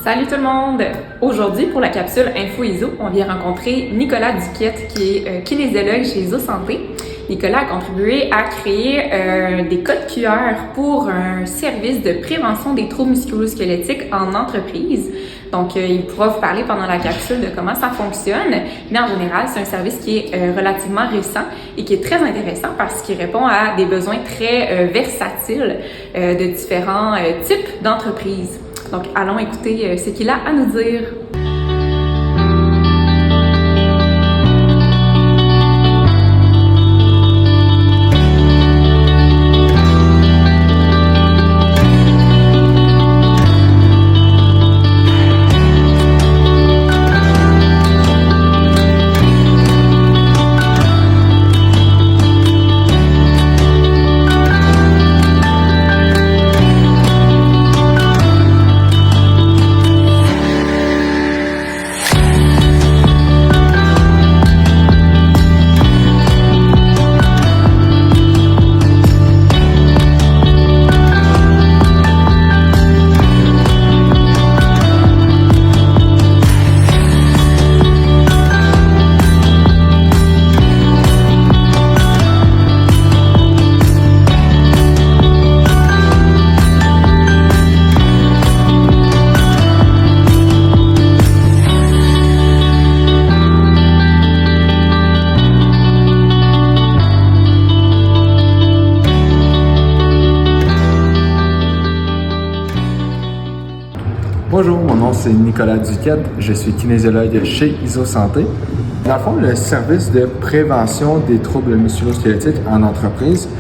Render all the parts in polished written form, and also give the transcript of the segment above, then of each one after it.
Salut tout le monde! Aujourd'hui, pour la capsule Info ISO, on vient rencontrer Nicolas Duquette, qui est kinésiologue chez ISO Santé. Nicolas a contribué à créer des codes QR pour un service de prévention des troubles musculo-squelettiques en entreprise. Donc, il pourra vous parler pendant la capsule de comment ça fonctionne. Mais en général, c'est un service qui est relativement récent et qui est très intéressant parce qu'il répond à des besoins très versatiles de différents types d'entreprises. Donc, allons écouter ce qu'il a à nous dire. Bonjour, mon nom c'est Nicolas Duquette, je suis kinésiologue chez ISO Santé. Dans le fond, le service de prévention des troubles musculo-squelettiques en entreprise,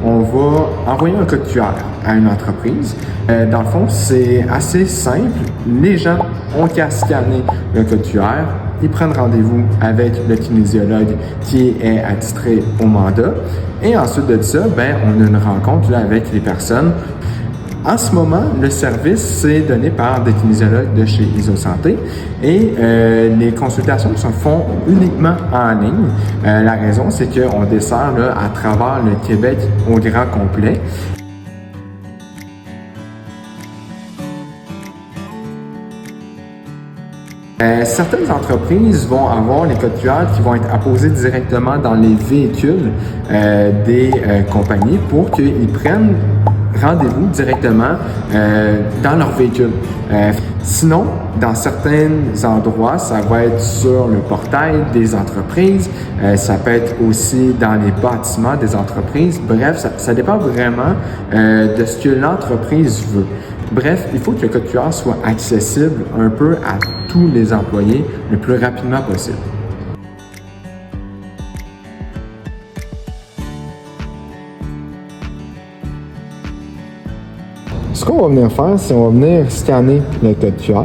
on va envoyer un code QR à une entreprise. Dans le fond, c'est assez simple. Les gens ont qu'à scanner le code QR, ils prennent rendez-vous avec le kinésiologue qui est attitré au mandat. Et ensuite de ça, on a une rencontre là, avec les personnes. En ce moment, le service, c'est donné par des kinésiologues de chez ISO Santé et les consultations se font uniquement en ligne. La raison, c'est qu'on dessert là, à travers le Québec au grand complet. Certaines entreprises vont avoir les codes QR qui vont être apposés directement dans les véhicules des compagnies pour qu'ils prennent rendez-vous directement dans leur véhicule. Sinon, dans certains endroits, ça va être sur le portail des entreprises, ça peut être aussi dans les bâtiments des entreprises. Bref, ça dépend vraiment de ce que l'entreprise veut. Bref, il faut que le code QR soit accessible un peu à tous les employés le plus rapidement possible. Ce qu'on va venir faire, c'est qu'on va venir scanner le code QR.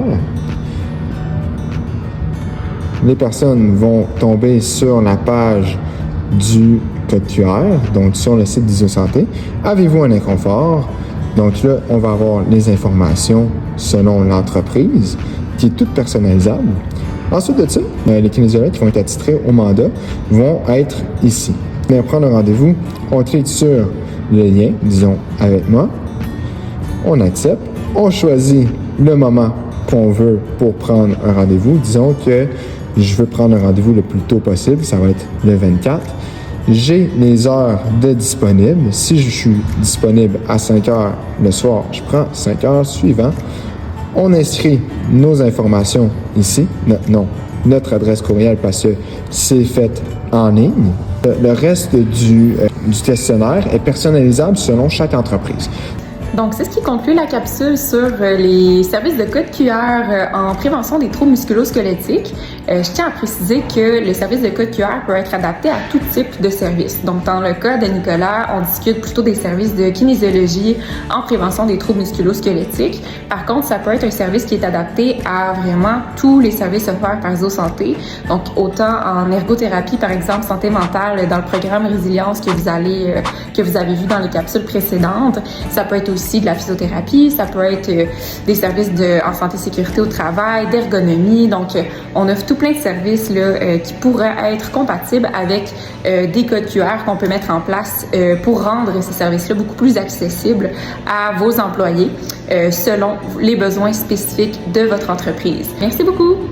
Les personnes vont tomber sur la page du code QR, donc sur le site d'ISO Santé. Avez-vous un inconfort? Donc là, on va avoir les informations selon l'entreprise, qui est toute personnalisable. Ensuite de ça, les kinésiologues qui vont être attitrés au mandat vont être ici. On va prendre un rendez-vous, on clique sur le lien, disons avec moi. On accepte, on choisit le moment qu'on veut pour prendre un rendez-vous. Disons que je veux prendre un rendez-vous le plus tôt possible, ça va être le 24. J'ai les heures de disponible. Si je suis disponible à 5 heures le soir, je prends 5 heures suivant. On inscrit nos informations ici, notre nom, notre adresse courriel parce que c'est fait en ligne. Le reste du questionnaire est personnalisable selon chaque entreprise. Donc, c'est ce qui conclut la capsule sur les services de code QR en prévention des troubles musculo-squelettiques. Je tiens à préciser que le service de code QR peut être adapté à tout type de service. Donc, dans le cas de Nicolas, on discute plutôt des services de kinésiologie en prévention des troubles musculo-squelettiques. Par contre, ça peut être un service qui est adapté à vraiment tous les services offerts par ISO Santé. Donc, autant en ergothérapie, par exemple, santé mentale, dans le programme Résilience que vous avez vu dans les capsules précédentes. Ça peut être aussi de la physiothérapie, ça peut être des services en santé sécurité au travail, d'ergonomie. Donc, on offre tout plein de services là, qui pourraient être compatibles avec des codes QR qu'on peut mettre en place pour rendre ces services-là beaucoup plus accessibles à vos employés selon les besoins spécifiques de votre entreprise. Merci beaucoup!